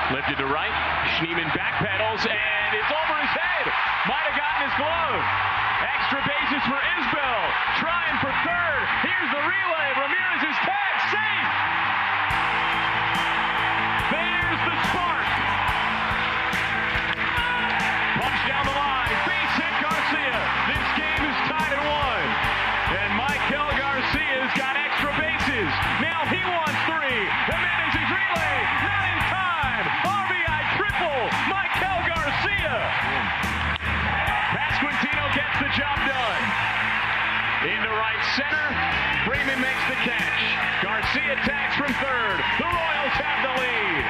Lifted to right. Schneemann backpedals, and it's over his head. Might have gotten his glove. Extra bases for Isbel. Trying for third. Here's the relay. Ramirez is tagged. Safe. There's the spark. Punch down the line. Base hit Garcia. This game is tied at 1. And Michael Garcia's got extra bases. Now he wants 3. Jimenez is relay. Not in time. RBI triple. Michael Garcia. Pasquantino gets the job done. Into right center. Freeman makes the catch. Garcia tags from third. The Royals have the lead.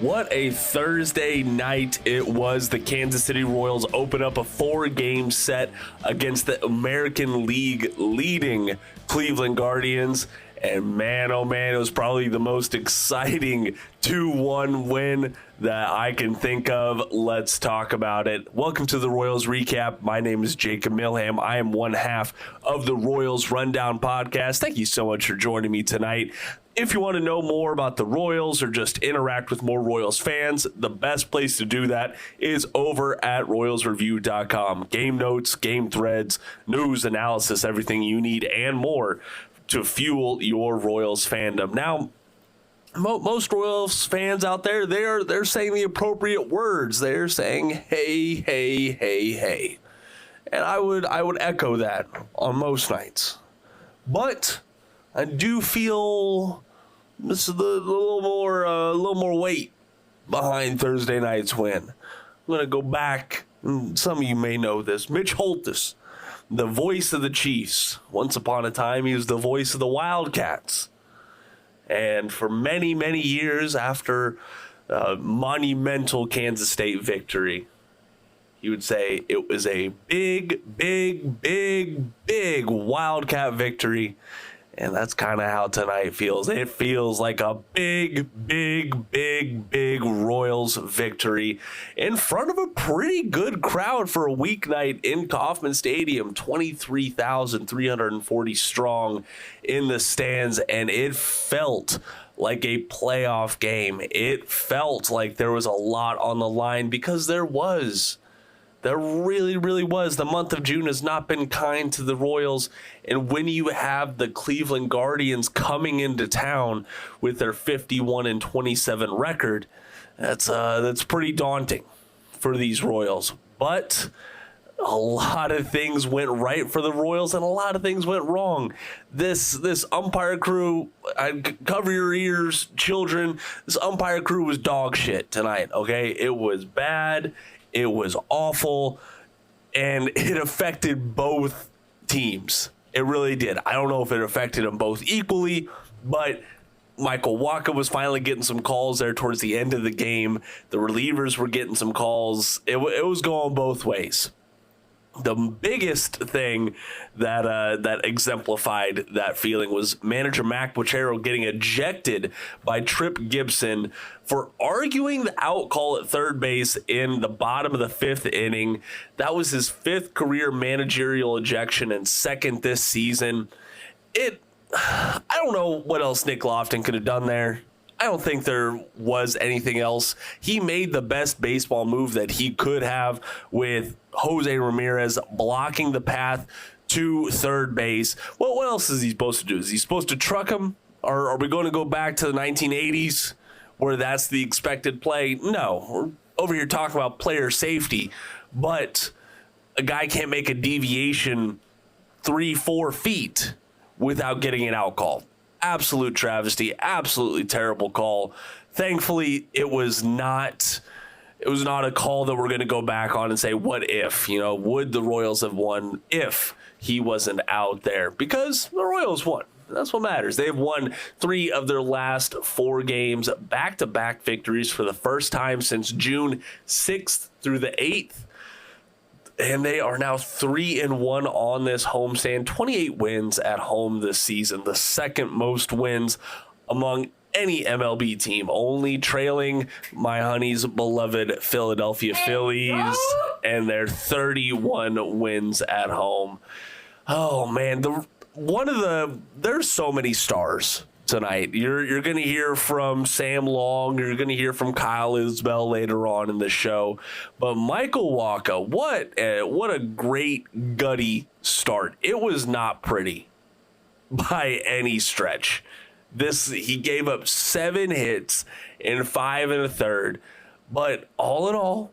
What a Thursday night it was. The Kansas City Royals open up a 4-game set against the American League leading Cleveland Guardians. And man, oh man, it was probably the most exciting 2-1 win that I can think of. Let's talk about it. Welcome to the Royals Recap. My name is Jacob Milham. I am one half of the Royals Rundown podcast. Thank you so much for joining me tonight. If you want to know more about the Royals or just interact with more Royals fans, the best place to do that is over at RoyalsReview.com. Game notes, game threads, news, analysis, everything you need and more to fuel your Royals fandom. Now, most Royals fans out there, they're saying the appropriate words. They're saying, hey, hey, hey, hey. And I would echo that on most nights. But I do feel this is a little more weight behind Thursday night's win. I'm going to go back, and some of you may know this. Mitch Holthus, the voice of the Chiefs. Once upon a time, he was the voice of the Wildcats. And for many, many years after a monumental Kansas State victory, he would say it was a big, big, big, big Wildcat victory. And that's kind of how tonight feels. It feels like a big, big, big, big Royals victory in front of a pretty good crowd for a weeknight in Kauffman Stadium. 23,340 strong in the stands, and it felt like a playoff game. It felt like there was a lot on the line because there was. There really, really was. The month of June has not been kind to the Royals. And when you have the Cleveland Guardians coming into town with their 51-27 record, that's pretty daunting for these Royals. But a lot of things went right for the Royals and a lot of things went wrong. This umpire crew, cover your ears, children. This umpire crew was dog shit tonight, okay? It was bad. It was awful, and it affected both teams. It really did. I don't know if it affected them both equally, but Michael Waka was finally getting some calls there towards the end of the game. The relievers were getting some calls. It was going both ways. The biggest thing that exemplified that feeling was manager Mac Bochero getting ejected by Tripp Gibson for arguing the out call at third base in the bottom of the 5th inning. That was his 5th career managerial ejection and 2nd this season. I don't know what else Nick Lofton could have done there. I don't think there was anything else. He made the best baseball move that he could have with Jose Ramirez blocking the path to third base. Well, what else is he supposed to do? Is he supposed to truck him? Or are we going to go back to the 1980s where that's the expected play? No, we're over here talking about player safety. But a guy can't make a deviation 3-4 feet without getting an out call. Absolute travesty, absolutely terrible call. Thankfully, it was not a call that we're going to go back on and say, what if? Would the Royals have won if he wasn't out there? Because the Royals won. That's what matters. They've won 3 of their last 4 games, back-to-back victories for the first time since June 6th through the 8th. And they are now 3-1 on this homestand. 28 wins at home this season, the 2nd most wins among any MLB team, only trailing my honey's beloved Philadelphia Phillies and their 31 wins at home. Oh man, there's so many stars tonight. You're going to hear from Sam Long. You're going to hear from Kyle Isbel later on in the show. But Michael Wacha, what a great gutty start. It was not pretty by any stretch. He gave up 7 hits in 5 1/3. But all in all,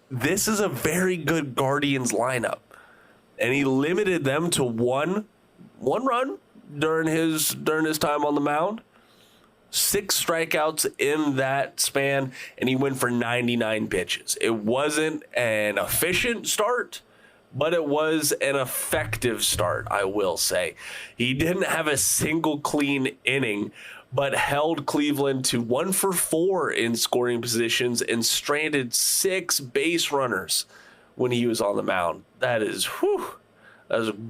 this is a very good Guardians lineup. And he limited them to one run during his time on the mound. 6 strikeouts in that span, and he went for 99 pitches. It wasn't an efficient start, but it was an effective start, I will say. He didn't have a single clean inning, but held Cleveland to 1 for 4 in scoring positions and stranded 6 base runners when he was on the mound. That is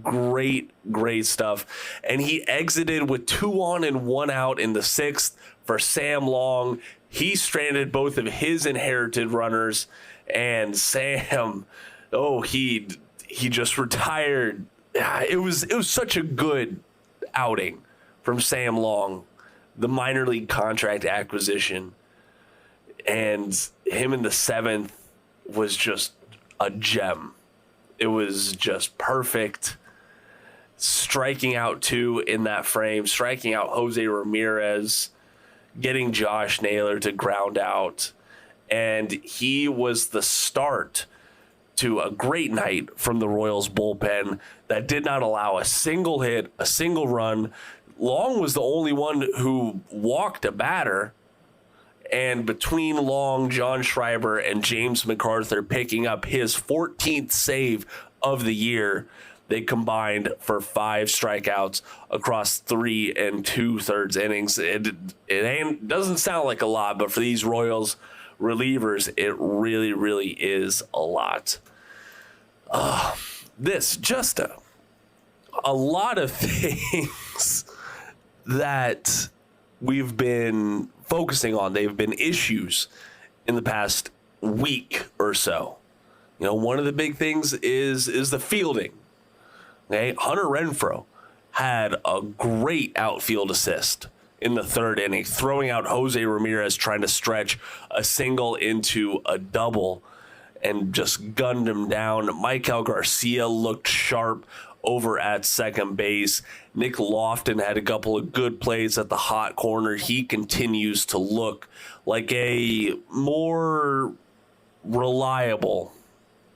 great stuff. And he exited with 2 on and 1 out in the 6th for Sam Long. He stranded both of his inherited runners, and Sam, he just retired. It was such a good outing from Sam Long, the minor league contract acquisition, and him in the 7th was just a gem. It was just perfect. Striking out 2 in that frame, striking out Jose Ramirez, getting Josh Naylor to ground out. And he was the start to a great night from the Royals bullpen that did not allow a single hit, a single run. Long was the only one who walked a batter. And between Long, John Schreiber, and James McArthur picking up his 14th save of the year, they combined for 5 strikeouts across 3 2/3 innings. It doesn't sound like a lot, but for these Royals relievers, it really, really is a lot. This just a lot of things that we've been focusing on. They've been issues in the past week or so. You know, one of the big things is the fielding. Okay, Hunter Renfroe had a great outfield assist in the 3rd inning, throwing out Jose Ramirez, trying to stretch a single into a double, and just gunned him down. Maikel Garcia looked sharp over at second base. Nick Lofton had a couple of good plays at the hot corner. He continues to look like a more reliable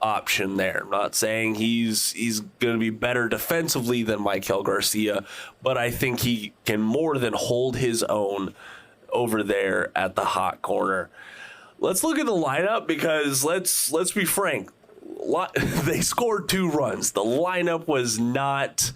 option there. I'm not saying he's going to be better defensively than Maikel Garcia, but I think he can more than hold his own over there at the hot corner. Let's look at the lineup, because let's be frank. They scored 2 runs. The lineup was not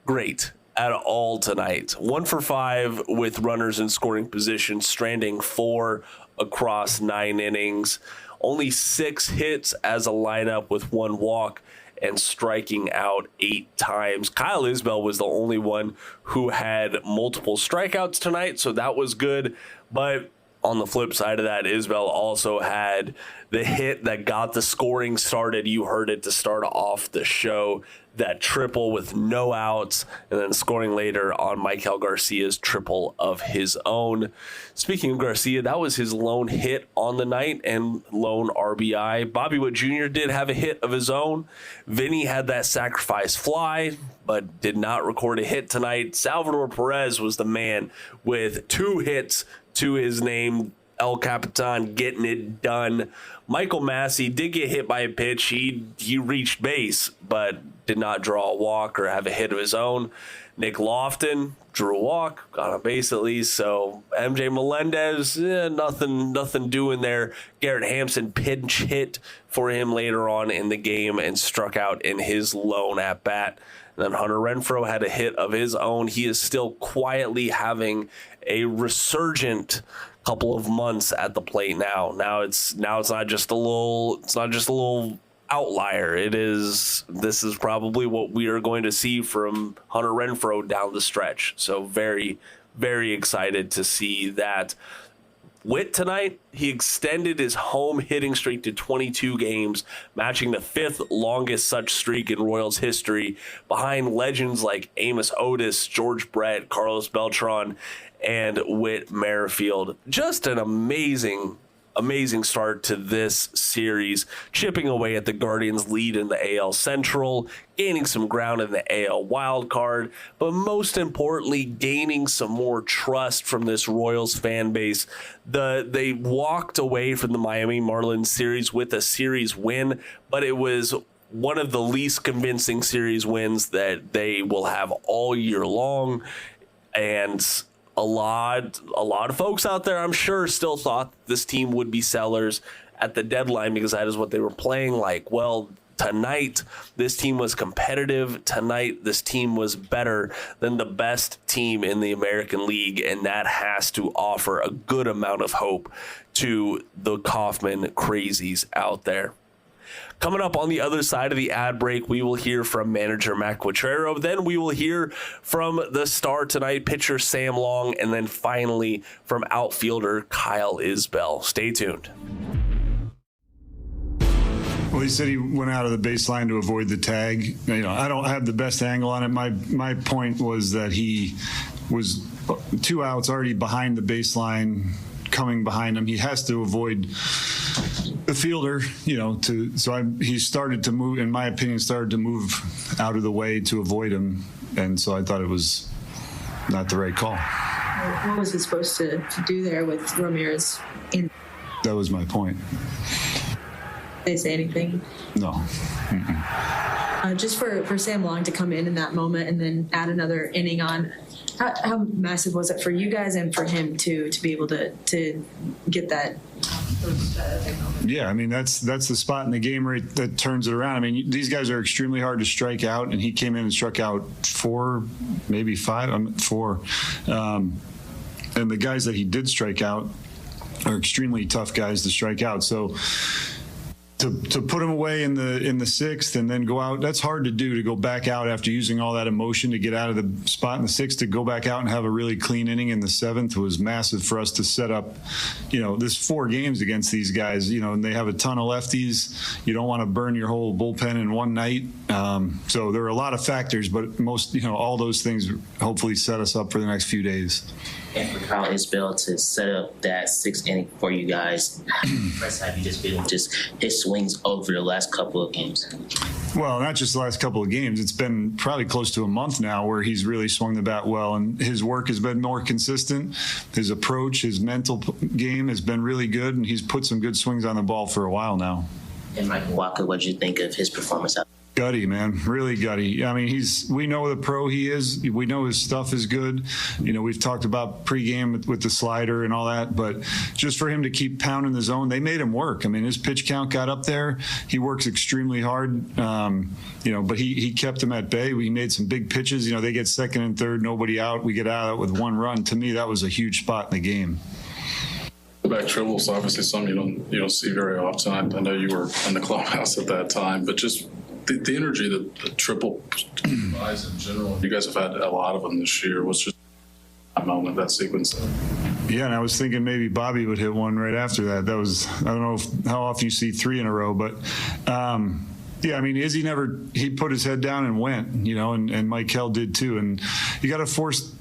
great at all tonight. 1 for 5 with runners in scoring position, stranding 4 across 9 innings. Only 6 hits as a lineup with 1 walk, and striking out 8 times. Kyle Isbel was the only one who had multiple strikeouts tonight, so that was good. But on the flip side of that, Isbel also had the hit that got the scoring started. You heard it to start off the show. That triple with no outs, and then scoring later on Maikel Garcia's triple of his own. Speaking of Garcia, that was his lone hit on the night and lone RBI. Bobby Witt Jr. did have a hit of his own. Vinny had that sacrifice fly, but did not record a hit tonight. Salvador Perez was the man with 2 hits to his name. El Capitan getting it done. Michael Massey did get hit by a pitch. He reached base, but did not draw a walk or have a hit of his own. Nick Lofton drew a walk, got a base at least. So MJ Melendez, nothing doing there. Garrett Hampson pinch hit for him later on in the game and struck out in his lone at bat. And then Hunter Renfroe had a hit of his own. He is still quietly having a resurgent couple of months at the plate now. Now it's not just a little outlier. This is probably what we are going to see from Hunter Renfroe down the stretch. So very, very excited to see that. Witt tonight, he extended his home hitting streak to 22 games, matching the 5th longest such streak in Royals history, behind legends like Amos Otis, George Brett, Carlos Beltran, and Whit Merrifield. Just an amazing start to this series, chipping away at the Guardians' lead in the AL Central, gaining some ground in the AL wildcard, but most importantly, gaining some more trust from this Royals fan base. They walked away from the Miami Marlins series with a series win, but it was one of the least convincing series wins that they will have all year long, and a lot of folks out there, I'm sure, still thought this team would be sellers at the deadline because that is what they were playing like. Well, tonight, this team was competitive. Tonight, this team was better than the best team in the American League, and that has to offer a good amount of hope to the Kauffman crazies out there. Coming up on the other side of the ad break, we will hear from manager Matt Quatrero. Then we will hear from the star tonight, pitcher Sam Long, and then finally from outfielder Kyle Isbel. Stay tuned. Well, he said he went out of the baseline to avoid the tag. I don't have the best angle on it. My point was that he was 2 outs already behind the baseline, coming behind him. He has to avoid the fielder, he started to move, in my opinion, out of the way to avoid him. And so I thought it was not the right call. What was he supposed to do there with Ramirez in? That was my point. Did they say anything? No. Just for Sam Long to come in that moment and then add another inning on, how massive was it for you guys and for him to be able to get that? Yeah, I mean, that's the spot in the game that turns it around. I mean, these guys are extremely hard to strike out, and he came in and struck out 4, maybe 5, 4. And the guys that he did strike out are extremely tough guys to strike out. So to put him away in the 6th and then go out, that's hard to do, to go back out after using all that emotion to get out of the spot in the 6th, to go back out and have a really clean inning in the 7th was massive for us to set up, this 4 games against these guys, and they have a ton of lefties. You don't want to burn your whole bullpen in one night. So there are a lot of factors, but most, all those things hopefully set us up for the next few days. And for Kyle Isbel to set up that 6th inning for you guys, how impressed have you just been with just his swings over the last couple of games? Well, not just the last couple of games. It's been probably close to a month now where he's really swung the bat well, and his work has been more consistent. His approach, his mental game has been really good, and he's put some good swings on the ball for a while now. And Mike Walker, what did you think of his performance out? Gutty, man, really gutty. I mean, we know the pro he is. We know his stuff is good. We've talked about pregame with the slider and all that, but just for him to keep pounding the zone, they made him work. I mean, his pitch count got up there. He works extremely hard, but he kept him at bay. We made some big pitches. They get 2nd and 3rd, nobody out. We get out of it with 1 run. To me, that was a huge spot in the game. Back triples, obviously something you don't see very often. I know you were in the clubhouse at that time, but just the energy that the triple guys in general, you guys have had a lot of them this year. Was just a moment, that sequence. Yeah, and I was thinking maybe Bobby would hit one right after that. That was, I don't know how often you see 3 in a row, but yeah, I mean, Izzy he put his head down and went, and Mike Kell did too. And you got to force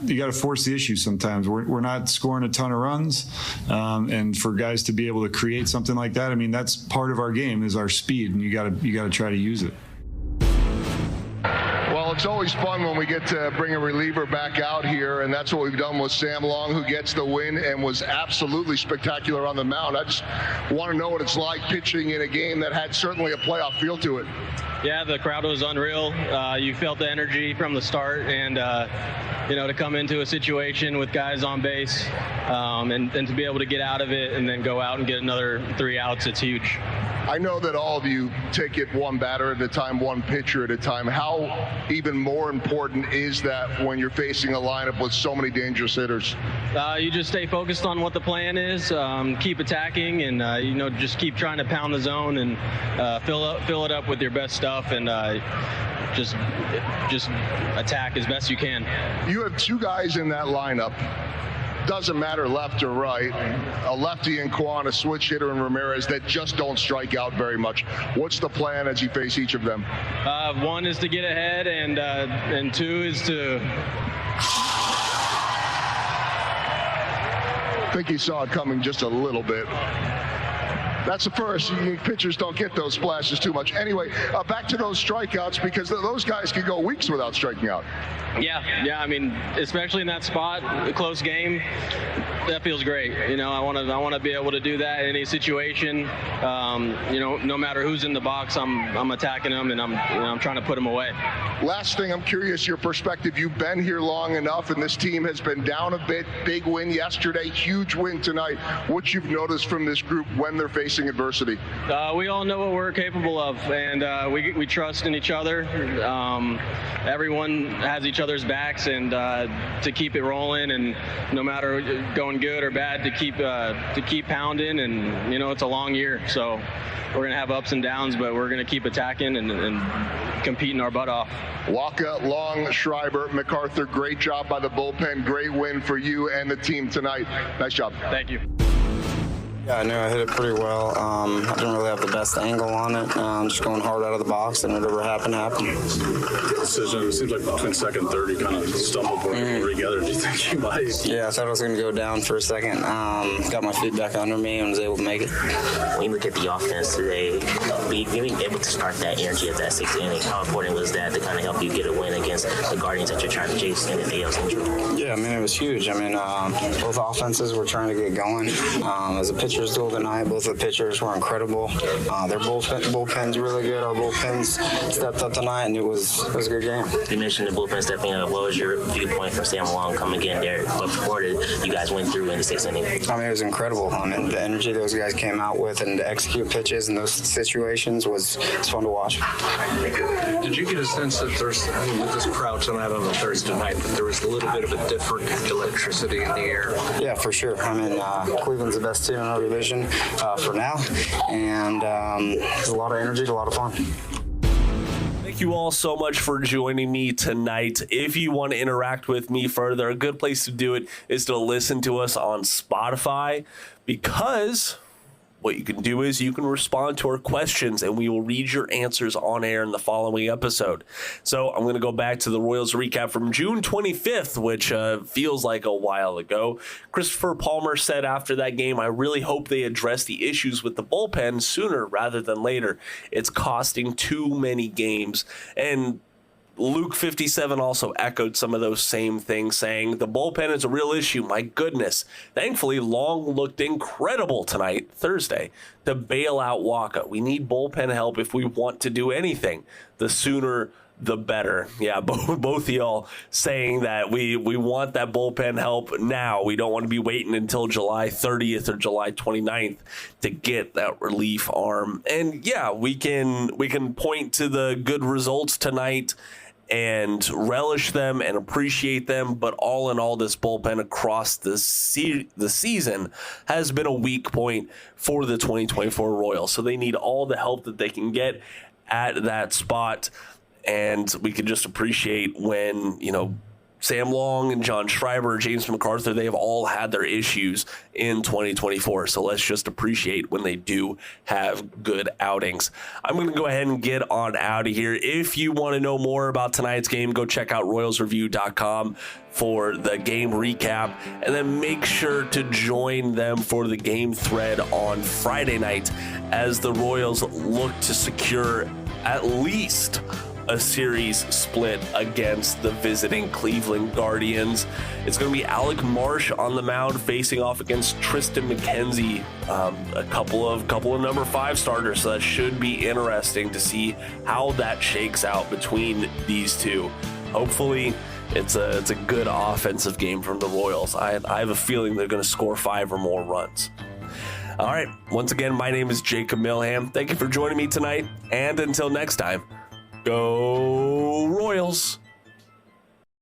the issue sometimes. We're not scoring a ton of runs, and for guys to be able to create something like that, I mean, that's part of our game, is our speed, and you got to try to use it. Well, it's always fun when we get to bring a reliever back out here, and that's what we've done with Sam Long, who gets the win and was absolutely spectacular on the mound. I just want to know what it's like pitching in a game that had certainly a playoff feel to it. Yeah, the crowd was unreal. You felt the energy from the start, and to come into a situation with guys on base and to be able to get out of it and then go out and get another 3 outs, it's huge. I know that all of you take it one batter at a time, one pitcher at a time. How even more important is that when you're facing a lineup with so many dangerous hitters? You just stay focused on what the plan is, keep attacking, and just keep trying to pound the zone and fill it up with your best stuff, and just attack as best you can. You have 2 guys in that lineup doesn't matter left or right, a lefty in Quan, a switch hitter in Ramirez that just don't strike out very much. What's the plan as you face each of them? One is to get ahead, and two is to. I think he saw it coming just a little bit. That's the first. Pitchers don't get those splashes too much. Anyway, back to those strikeouts, because those guys can go weeks without striking out. Yeah. I mean, especially in that spot, a close game, that feels great. I want to be able to do that in any situation. No matter who's in the box, I'm attacking them, and I'm trying to put them away. Last thing, I'm curious your perspective. You've been here long enough, and this team has been down a bit. Big win yesterday, huge win tonight. What you've noticed from this group when they're facing adversity? We all know what we're capable of, and we trust in each other. Everyone has each other's backs, and to keep it rolling, and no matter going good or bad, to keep pounding. And it's a long year, so we're gonna have ups and downs, but we're gonna keep attacking and competing our butt off. Waka, Long, Schreiber, MacArthur, great job by the bullpen. Great win for you and the team tonight. Nice job. Thank you. Yeah, I knew I hit it pretty well. I didn't really have the best angle on it. Just going hard out of the box, and whatever happened. Decision. It seems like between second and third, you kind of stumbled together. Do you think you might? Yeah, I thought I was going to go down for a second. Got my feet back under me and was able to make it. When you look at the offense today, being able to start that energy at that sixth inning, how important was that to kind of help you get a win against the Guardians that you're trying to chase in the AL Central? Yeah, I mean, it was huge. I mean, both offenses were trying to get going. As a pitcher's duel tonight, both the pitchers were incredible. Their bullpen's really good. Our bullpens stepped up tonight, and it was a good game. You mentioned the bullpen stepping up. What was your viewpoint from Sam Long coming in there? What supported you guys went through in the sixth inning? I mean, it was incredible. I mean, the energy those guys came out with and to execute pitches in those situations was fun to watch. Did you get a sense that there's, with this crowd tonight on a Thursday night, that there was a little bit of a different electricity in the air? Yeah, for sure. I mean, Cleveland's the best team in our division for now, and there's a lot of energy, a lot of fun. Thank you all so much for joining me tonight. If you want to interact with me further, a good place to do it is to listen to us on Spotify, because what you can do is you can respond to our questions and we will read your answers on air in the following episode. So I'm going to go back to the Royals recap from June 25th, which feels like a while ago. Christopher Palmer said after that game, "I really hope they address the issues with the bullpen sooner rather than later. It's costing too many games." And Luke 57 also echoed some of those same things, saying the bullpen is a real issue. My goodness. Thankfully, Long looked incredible tonight, Thursday, to bail out Waka. We need bullpen help if we want to do anything. The sooner, the better. Yeah, both of y'all saying that we want that bullpen help now. We don't want to be waiting until July 30th or July 29th to get that relief arm. And yeah, we can point to the good results tonight and relish them and appreciate them, but all in all, this bullpen across the season has been a weak point for the 2024 Royals. So they need all the help that they can get at that spot, and we can just appreciate when, Sam Long and John Schreiber, James MacArthur, they have all had their issues in 2024. So let's just appreciate when they do have good outings. I'm going to go ahead and get on out of here. If you want to know more about tonight's game, go check out royalsreview.com for the game recap, and then make sure to join them for the game thread on Friday night as the Royals look to secure at least a series split against the visiting Cleveland Guardians. It's going to be Alec Marsh on the mound facing off against Tristan McKenzie, a couple of number 5 starters. So that should be interesting to see how that shakes out between these two. Hopefully it's a good offensive game from the Royals. I have a feeling they're going to score 5 or more runs. All right. Once again, my name is Jacob Milham. Thank you for joining me tonight. And until next time, go Royals.